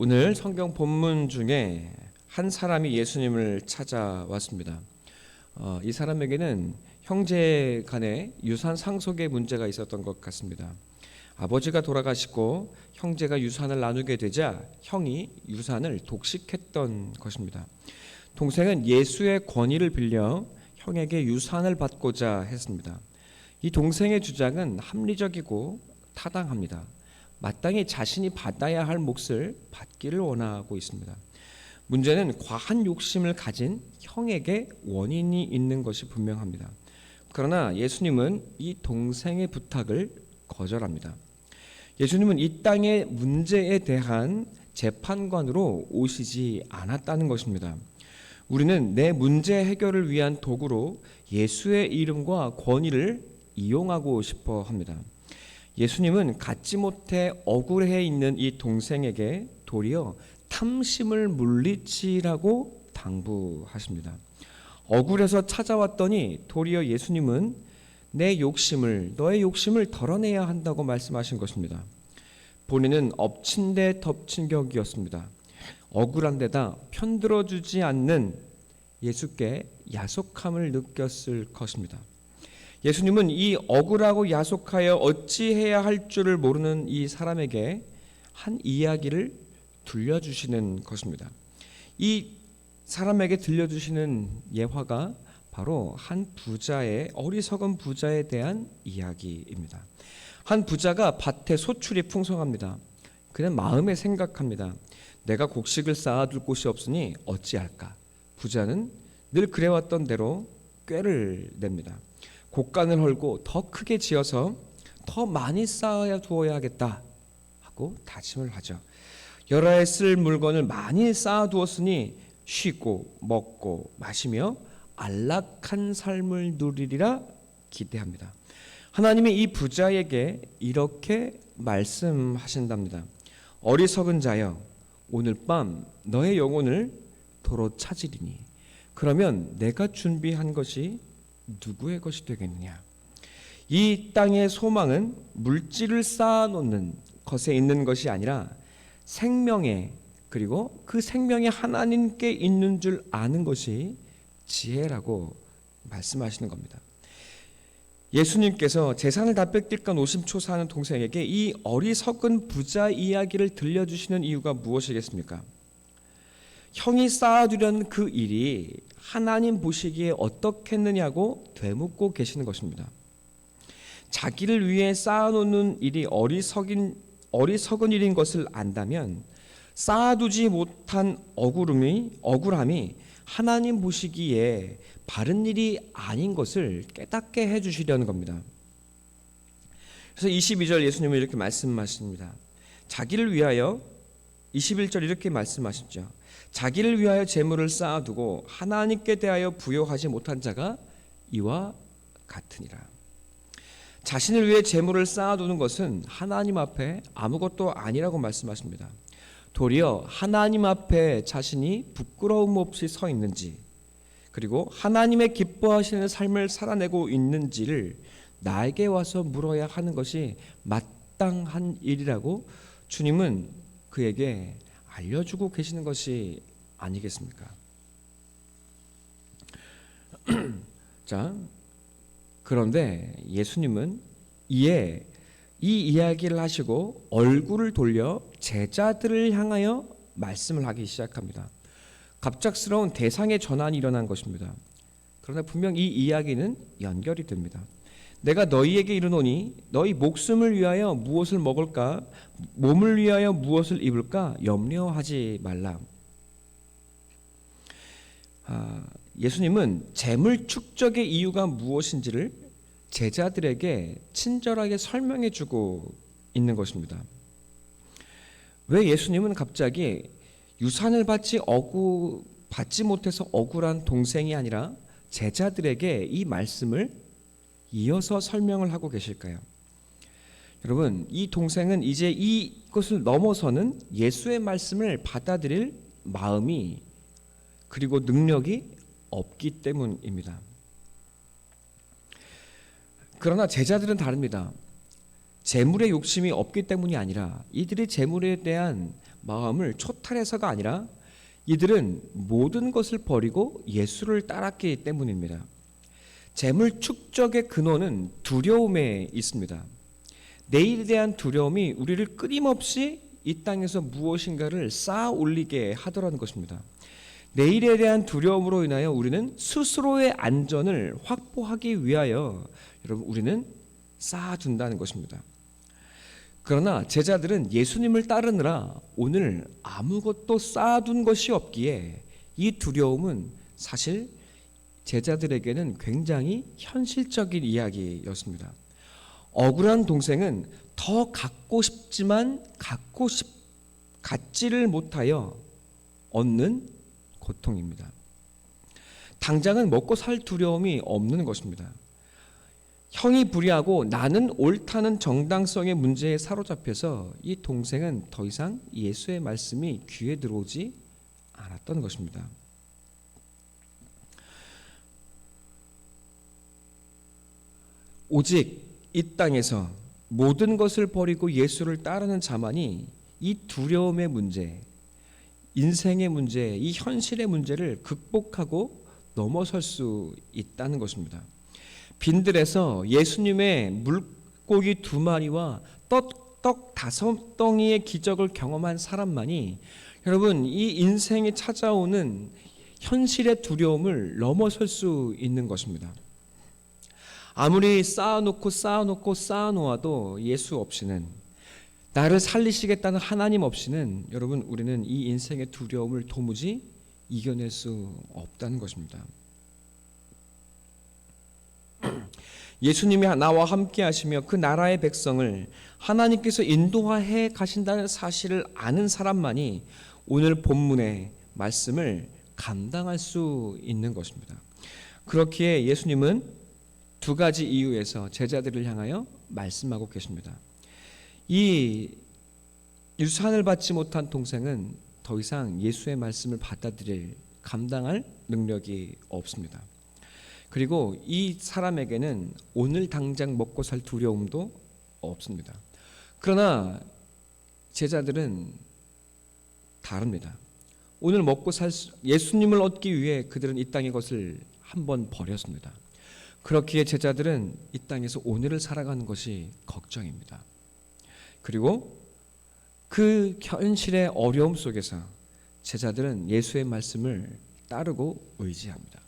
오늘 성경 본문 중에 한 사람이 예수님을 찾아왔습니다. 이 사람에게는 형제 간의 유산 상속의 문제가 있었던 것 같습니다. 아버지가 돌아가시고 형제가 유산을 나누게 되자 형이 유산을 독식했던 것입니다. 동생은 예수의 권위를 빌려 형에게 유산을 받고자 했습니다. 이 동생의 주장은 합리적이고 타당합니다. 마땅히 자신이 받아야 할 몫을 받기를 원하고 있습니다. 문제는 과한 욕심을 가진 형에게 원인이 있는 것이 분명합니다. 그러나 예수님은 이 동생의 부탁을 거절합니다. 예수님은 이 땅의 문제에 대한 재판관으로 오시지 않았다는 것입니다. 우리는 내 문제 해결을 위한 도구로 예수의 이름과 권위를 이용하고 싶어 합니다. 예수님은 갖지 못해 억울해 있는 이 동생에게 도리어 탐심을 물리치라고 당부하십니다. 억울해서 찾아왔더니 도리어 예수님은 너의 욕심을 덜어내야 한다고 말씀하신 것입니다. 본인은 엎친 데 덮친 격이었습니다. 억울한 데다 편들어주지 않는 예수께 야속함을 느꼈을 것입니다. 예수님은 이 억울하고 야속하여 어찌해야 할 줄을 모르는 이 사람에게 한 이야기를 들려주시는 것입니다. 이 사람에게 들려주시는 예화가 바로 한 어리석은 부자에 대한 이야기입니다. 한 부자가 밭에 소출이 풍성합니다. 그는 마음에 생각합니다. 내가 곡식을 쌓아둘 곳이 없으니 어찌할까? 부자는 늘 그래왔던 대로 꾀를 냅니다. 곡간을 헐고 더 크게 지어서 더 많이 쌓아 두어야겠다 하고 다짐을 하죠. 여러 해 쓸 물건을 많이 쌓아 두었으니 쉬고 먹고 마시며 안락한 삶을 누리리라 기대합니다. 하나님이 이 부자에게 이렇게 말씀하신답니다. 어리석은 자여, 오늘 밤 너의 영혼을 도로 찾으리니 그러면 내가 준비한 것이 누구의 것이 되겠느냐? 이 땅의 소망은 물질을 쌓아놓는 것에 있는 것이 아니라 생명에, 그리고 그 생명이 하나님께 있는 줄 아는 것이 지혜라고 말씀하시는 겁니다. 예수님께서 재산을 다 뺏길까 노심초사하는 동생에게 이 어리석은 부자 이야기를 들려주시는 이유가 무엇이겠습니까? 형이 쌓아두려는 그 일이 하나님 보시기에 어떻겠느냐고 되묻고 계시는 것입니다. 자기를 위해 쌓아놓는 일이 어리석은 일인 것을 안다면 쌓아두지 못한 억울함이 하나님 보시기에 바른 일이 아닌 것을 깨닫게 해주시려는 겁니다. 그래서 22절 예수님은 이렇게 말씀하십니다. 자기를 위하여 21절 이렇게 말씀하시죠. 자기를 위하여 재물을 쌓아두고 하나님께 대하여 부여하지 못한 자가 이와 같으니라. 자신을 위해 재물을 쌓아두는 것은 하나님 앞에 아무것도 아니라고 말씀하십니다. 도리어 하나님 앞에 자신이 부끄러움 없이 서 있는지, 그리고 하나님의 기뻐하시는 삶을 살아내고 있는지를 나에게 와서 물어야 하는 것이 마땅한 일이라고 주님은 그에게 알려주고 계시는 것이 아니겠습니까? 자, 그런데 예수님은 이에 이 이야기를 하시고 얼굴을 돌려 제자들을 향하여 말씀을 하기 시작합니다. 갑작스러운 대상의 전환이 일어난 것입니다. 그러나 분명 이 이야기는 연결이 됩니다. 내가 너희에게 이르노니 너희 목숨을 위하여 무엇을 먹을까, 몸을 위하여 무엇을 입을까 염려하지 말라. 예수님은 재물 축적의 이유가 무엇인지를 제자들에게 친절하게 설명해 주고 있는 것입니다. 왜 예수님은 갑자기 유산을 받지 못해서 억울한 동생이 아니라 제자들에게 이 말씀을 이어서 설명을 하고 계실까요? 여러분, 이 동생은 이제 이것을 넘어서는 예수의 말씀을 받아들일 마음이 그리고 능력이 없기 때문입니다. 그러나 제자들은 다릅니다. 재물의 욕심이 없기 때문이 아니라 이들이 재물에 대한 마음을 초탈해서가 아니라 이들은 모든 것을 버리고 예수를 따랐기 때문입니다. 재물 축적의 근원은 두려움에 있습니다. 내일에 대한 두려움이 우리를 끊임없이 이 땅에서 무엇인가를 쌓아 올리게 하더라는 것입니다. 내일에 대한 두려움으로 인하여 우리는 스스로의 안전을 확보하기 위하여 여러분 우리는 쌓아둔다는 것입니다. 그러나 제자들은 예수님을 따르느라 오늘 아무것도 쌓아둔 것이 없기에 이 두려움은 사실 제자들에게는 굉장히 현실적인 이야기였습니다. 억울한 동생은 더 갖고 싶지만 갖지를 못하여 얻는 고통입니다. 당장은 먹고 살 두려움이 없는 것입니다. 형이 불의하고 나는 옳다는 정당성의 문제에 사로잡혀서 이 동생은 더 이상 예수의 말씀이 귀에 들어오지 않았던 것입니다. 오직 이 땅에서 모든 것을 버리고 예수를 따르는 자만이 이 두려움의 문제, 인생의 문제, 이 현실의 문제를 극복하고 넘어설 수 있다는 것입니다. 빈들에서 예수님의 물고기 2마리와 떡 5덩이의 기적을 경험한 사람만이 여러분 이 인생에 찾아오는 현실의 두려움을 넘어설 수 있는 것입니다. 아무리 쌓아놓아도 예수 없이는, 나를 살리시겠다는 하나님 없이는 여러분 우리는 이 인생의 두려움을 도무지 이겨낼 수 없다는 것입니다. 예수님이 나와 함께 하시며 그 나라의 백성을 하나님께서 인도하해 가신다는 사실을 아는 사람만이 오늘 본문의 말씀을 감당할 수 있는 것입니다. 그렇기에 예수님은 2가지 이유에서 제자들을 향하여 말씀하고 계십니다. 이 유산을 받지 못한 동생은 더 이상 예수의 말씀을 받아들일, 감당할 능력이 없습니다. 그리고 이 사람에게는 오늘 당장 먹고 살 두려움도 없습니다. 그러나 제자들은 다릅니다. 오늘 먹고 살 예수님을 얻기 위해 그들은 이 땅의 것을 한번 버렸습니다. 그렇기에 제자들은 이 땅에서 오늘을 살아가는 것이 걱정입니다. 그리고 그 현실의 어려움 속에서 제자들은 예수의 말씀을 따르고 의지합니다.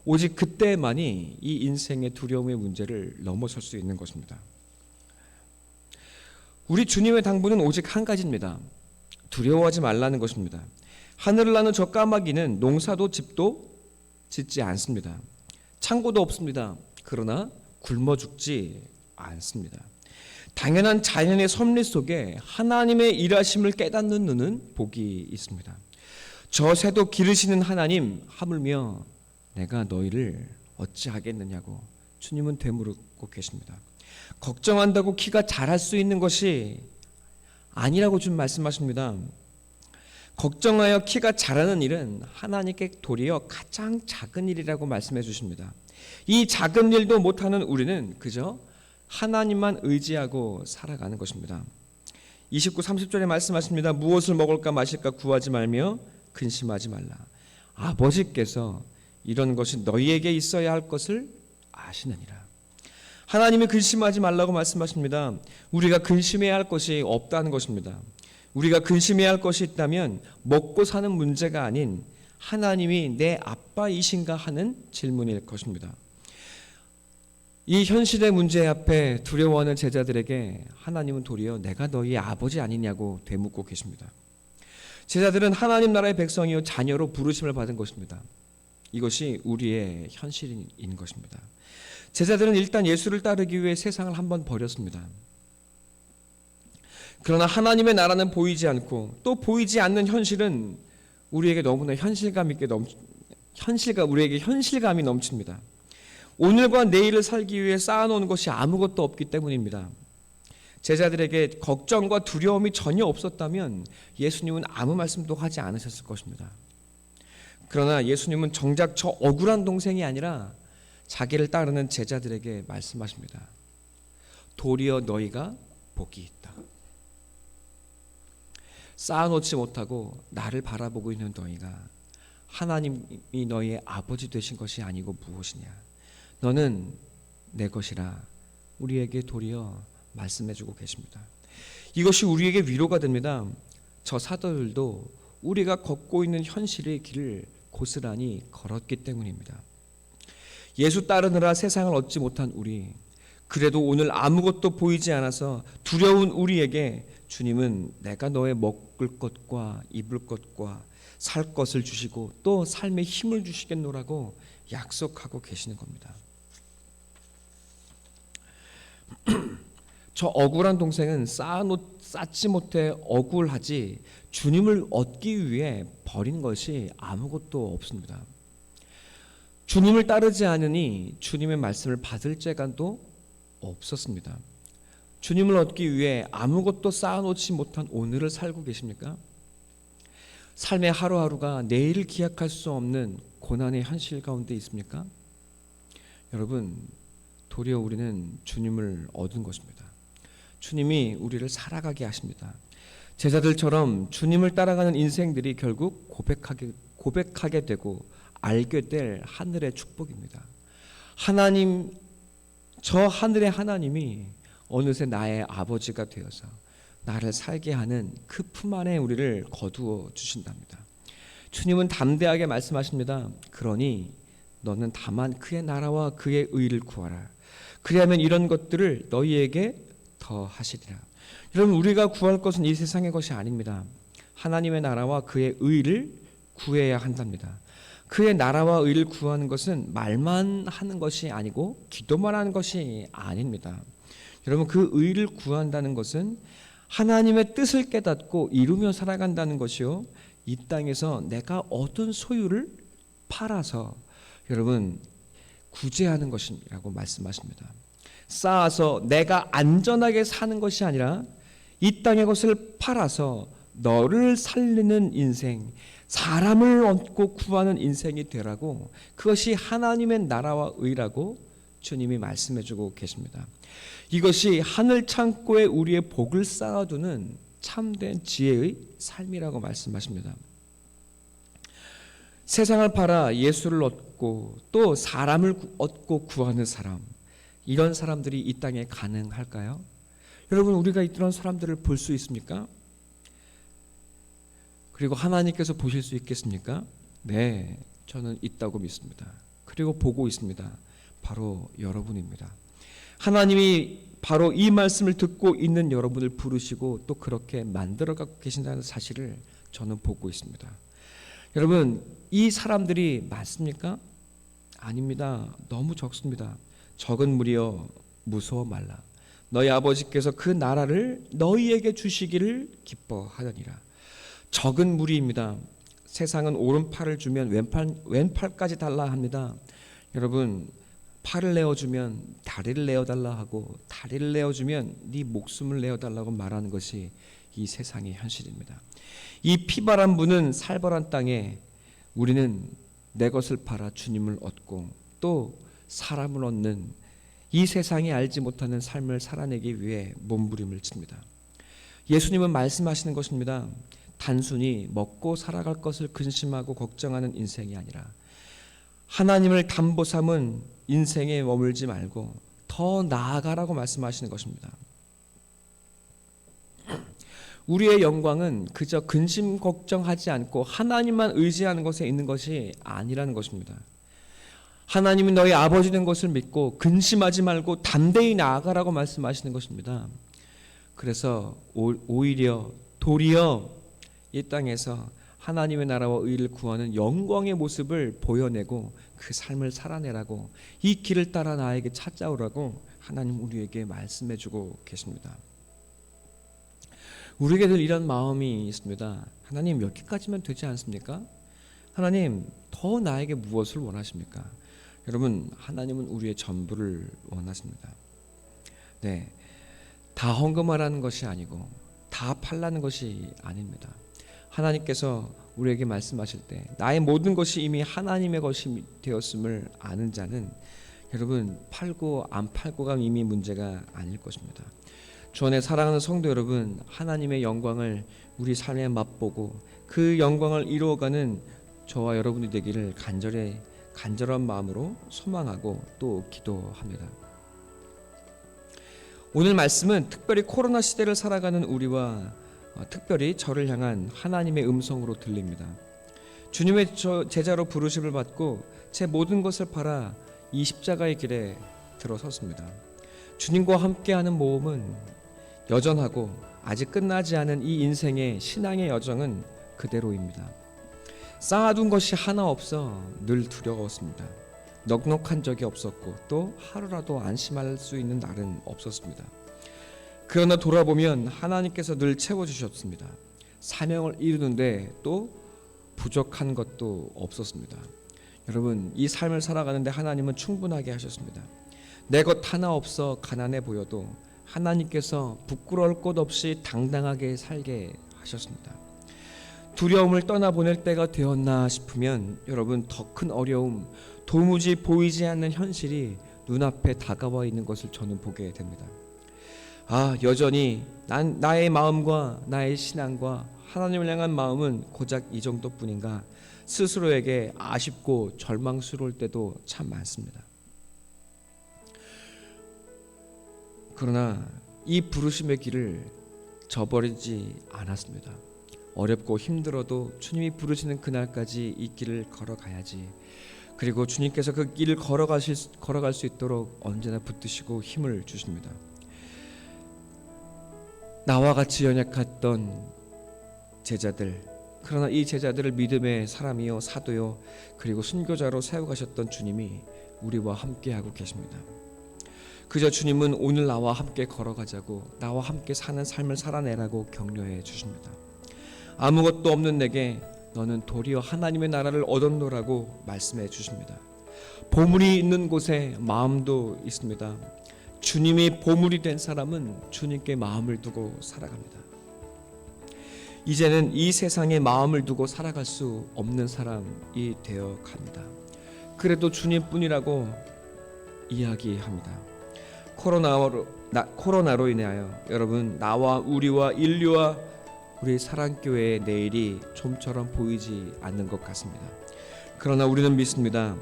오직 그때만이 이 인생의 두려움의 문제를 넘어설 수 있는 것입니다. 우리 주님의 당부는 오직 한 가지입니다. 두려워하지 말라는 것입니다. 하늘을 나는 저 까마귀는 농사도 집도 짓지 않습니다. 창고도 없습니다. 그러나 굶어 죽지 않습니다. 당연한 자연의 섭리 속에 하나님의 일하심을 깨닫는 눈은 복이 있습니다. 저 새도 기르시는 하나님, 하물며 내가 너희를 어찌하겠느냐고 주님은 되물고 계십니다. 걱정한다고 키가 자랄 수 있는 것이 아니라고 좀 말씀하십니다. 걱정하여 키가 자라는 일은 하나님께 도리어 가장 작은 일이라고 말씀해 주십니다. 이 작은 일도 못하는 우리는 그저 하나님만 의지하고 살아가는 것입니다. 29, 30절에 말씀하십니다. 무엇을 먹을까 마실까 구하지 말며 근심하지 말라. 아버지께서 이런 것이 너희에게 있어야 할 것을 아시느니라. 하나님이 근심하지 말라고 말씀하십니다. 우리가 근심해야 할 것이 없다는 것입니다. 우리가 근심해야 할 것이 있다면 먹고 사는 문제가 아닌 하나님이 내 아빠이신가 하는 질문일 것입니다. 이 현실의 문제 앞에 두려워하는 제자들에게 하나님은 도리어 내가 너희 아버지 아니냐고 되묻고 계십니다. 제자들은 하나님 나라의 백성이요 자녀로 부르심을 받은 것입니다. 이것이 우리의 현실인 것입니다. 제자들은 일단 예수를 따르기 위해 세상을 한번 버렸습니다. 그러나 하나님의 나라는 보이지 않고 또 보이지 않는 현실은 우리에게 너무나 우리에게 현실감이 넘칩니다. 오늘과 내일을 살기 위해 쌓아놓은 것이 아무것도 없기 때문입니다. 제자들에게 걱정과 두려움이 전혀 없었다면 예수님은 아무 말씀도 하지 않으셨을 것입니다. 그러나 예수님은 정작 저 억울한 동생이 아니라 자기를 따르는 제자들에게 말씀하십니다. 도리어 너희가 복이 있다. 쌓아놓지 못하고 나를 바라보고 있는 너희가 하나님이 너희의 아버지 되신 것이 아니고 무엇이냐? 너는 내 것이라 우리에게 도리어 말씀해주고 계십니다. 이것이 우리에게 위로가 됩니다. 저 사도들도 우리가 걷고 있는 현실의 길을 고스란히 걸었기 때문입니다. 예수 따르느라 세상을 얻지 못한 우리, 그래도 오늘 아무것도 보이지 않아서 두려운 우리에게 주님은 내가 너의 먹을 것과 입을 것과 살 것을 주시고 또 삶에 힘을 주시겠노라고 약속하고 계시는 겁니다. 저 억울한 동생은 쌓지 못해 억울하지 주님을 얻기 위해 버린 것이 아무것도 없습니다. 주님을 따르지 않으니 주님의 말씀을 받을 재간도 없었습니다. 주님을 얻기 위해 아무것도 쌓아놓지 못한 오늘을 살고 계십니까? 삶의 하루하루가 내일을 기약할 수 없는 고난의 현실 가운데 있습니까? 여러분, 도리어 우리는 주님을 얻은 것입니다. 주님이 우리를 살아가게 하십니다. 제자들처럼 주님을 따라가는 인생들이 결국 고백하게 되고 알게 될 하늘의 축복입니다. 하나님, 저 하늘의 하나님이 어느새 나의 아버지가 되어서 나를 살게 하는 그 품 안에 우리를 거두어 주신답니다. 주님은 담대하게 말씀하십니다. 그러니 너는 다만 그의 나라와 그의 의를 구하라. 그리하면 이런 것들을 너희에게 더 하시리라. 여러분, 우리가 구할 것은 이 세상의 것이 아닙니다. 하나님의 나라와 그의 의를 구해야 한답니다. 그의 나라와 의를 구하는 것은 말만 하는 것이 아니고 기도만 하는 것이 아닙니다. 여러분, 그 의를 구한다는 것은 하나님의 뜻을 깨닫고 이루며 살아간다는 것이요, 이 땅에서 내가 얻은 소유를 팔아서 여러분 구제하는 것이라고 말씀하십니다. 쌓아서 내가 안전하게 사는 것이 아니라 이 땅의 것을 팔아서 너를 살리는 인생, 사람을 얻고 구하는 인생이 되라고, 그것이 하나님의 나라와 의라고 주님이 말씀해주고 계십니다. 이것이 하늘 창고에 우리의 복을 쌓아두는 참된 지혜의 삶이라고 말씀하십니다. 세상을 팔아 예수를 얻고 또 사람을 얻고 구하는 사람, 이런 사람들이 이 땅에 가능할까요? 여러분, 우리가 이런 사람들을 볼 수 있습니까? 그리고 하나님께서 보실 수 있겠습니까? 네, 저는 있다고 믿습니다. 그리고 보고 있습니다. 바로 여러분입니다. 하나님이 바로 이 말씀을 듣고 있는 여러분을 부르시고 또 그렇게 만들어가고 계신다는 사실을 저는 보고 있습니다. 여러분, 이 사람들이 많습니까? 아닙니다. 너무 적습니다. 적은 무리여 무서워 말라. 너희 아버지께서 그 나라를 너희에게 주시기를 기뻐하느니라. 적은 무리입니다. 세상은 오른팔을 주면 왼팔까지 달라 합니다. 여러분, 팔을 내어주면 다리를 내어달라 하고 다리를 내어주면 네 목숨을 내어달라고 말하는 것이 이 세상의 현실입니다. 이 피바람 부는 살벌한 땅에 우리는 내 것을 팔아 주님을 얻고 또 사람을 얻는 이 세상이 알지 못하는 삶을 살아내기 위해 몸부림을 칩니다. 예수님은 말씀하시는 것입니다. 단순히 먹고 살아갈 것을 근심하고 걱정하는 인생이 아니라 하나님을 담보 삼은 인생에 머물지 말고 더 나아가라고 말씀하시는 것입니다. 우리의 영광은 그저 근심 걱정하지 않고 하나님만 의지하는 것에 있는 것이 아니라는 것입니다. 하나님이 너희 아버지 된 것을 믿고 근심하지 말고 담대히 나아가라고 말씀하시는 것입니다. 그래서 오히려 도리어 이 땅에서 하나님의 나라와 의를 구하는 영광의 모습을 보여내고 그 삶을 살아내라고, 이 길을 따라 나에게 찾아오라고 하나님 우리에게 말씀해주고 계십니다. 우리에게 늘 이런 마음이 있습니다. 하나님, 여기까지면 되지 않습니까? 하나님, 더 나에게 무엇을 원하십니까? 여러분, 하나님은 우리의 전부를 원하십니다. 네, 다 헌금하라는 것이 아니고 다 팔라는 것이 아닙니다. 하나님께서 우리에게 말씀하실 때 나의 모든 것이 이미 하나님의 것이 되었음을 아는 자는 여러분 팔고 안 팔고가 이미 문제가 아닐 것입니다. 주 안에 사랑하는 성도 여러분, 하나님의 영광을 우리 삶에 맛보고 그 영광을 이루어가는 저와 여러분이 되기를 간절한 마음으로 소망하고 또 기도합니다. 오늘 말씀은 특별히 코로나 시대를 살아가는 우리와 특별히 저를 향한 하나님의 음성으로 들립니다. 주님의 제자로 부르심을 받고 제 모든 것을 팔아 이 십자가의 길에 들어섰습니다. 주님과 함께하는 모험은 여전하고 아직 끝나지 않은 이 인생의 신앙의 여정은 그대로입니다. 쌓아둔 것이 하나 없어 늘 두려웠습니다. 넉넉한 적이 없었고 또 하루라도 안심할 수 있는 날은 없었습니다. 그러나 돌아보면 하나님께서 늘 채워주셨습니다. 사명을 이루는데 또 부족한 것도 없었습니다. 여러분, 이 삶을 살아가는데 하나님은 충분하게 하셨습니다. 내 것 하나 없어 가난해 보여도 하나님께서 부끄러울 것 없이 당당하게 살게 하셨습니다. 두려움을 떠나보낼 때가 되었나 싶으면 여러분, 더 큰 어려움, 도무지 보이지 않는 현실이 눈앞에 다가와 있는 것을 저는 보게 됩니다. 여전히 나의 마음과 나의 신앙과 하나님을 향한 마음은 고작 이 정도뿐인가 스스로에게 아쉽고 절망스러울 때도 참 많습니다. 그러나 이 부르심의 길을 저버리지 않았습니다. 어렵고 힘들어도 주님이 부르시는 그날까지 이 길을 걸어가야지. 그리고 주님께서 그 길을 걸어갈 수 있도록 언제나 붙드시고 힘을 주십니다. 나와 같이 연약했던 제자들, 그러나 이 제자들을 믿음의 사람이요 사도요 그리고 순교자로 세워가셨던 주님이 우리와 함께하고 계십니다. 그저 주님은 오늘 나와 함께 걸어가자고, 나와 함께 사는 삶을 살아내라고 격려해 주십니다. 아무것도 없는 내게 너는 도리어 하나님의 나라를 얻었노라고 말씀해 주십니다. 보물이 있는 곳에 마음도 있습니다. 주님이 보물이 된 사람은 주님께 마음을 두고 살아갑니다. 이제는 이 세상에 마음을 두고 살아갈 수 없는 사람이 되어 갑니다. 그래도 주님뿐이라고 이야기합니다. 코로나로 인하여 여러분, 나와 우리와 인류와 우리 사랑교회의 내일이 좀처럼 보이지 않는 것 같습니다. 그러나 우리는 믿습니다.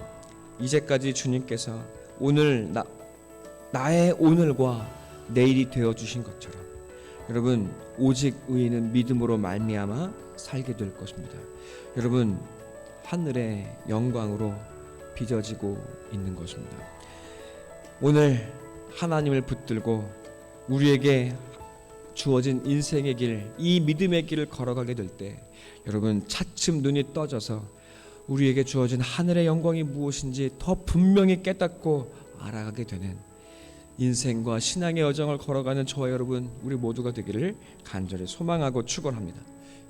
이제까지 주님께서 나의 오늘과 내일이 되어주신 것처럼 여러분, 오직 의인은 믿음으로 말미암아 살게 될 것입니다. 여러분, 하늘의 영광으로 빚어지고 있는 것입니다. 오늘 하나님을 붙들고 우리에게 주어진 인생의 길, 이 믿음의 길을 걸어가게 될 때 여러분, 차츰 눈이 떠져서 우리에게 주어진 하늘의 영광이 무엇인지 더 분명히 깨닫고 알아가게 되는 인생과 신앙의 여정을 걸어가는 저와 여러분, 우리 모두가 되기를 간절히 소망하고 축원합니다.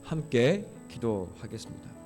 함께 기도하겠습니다.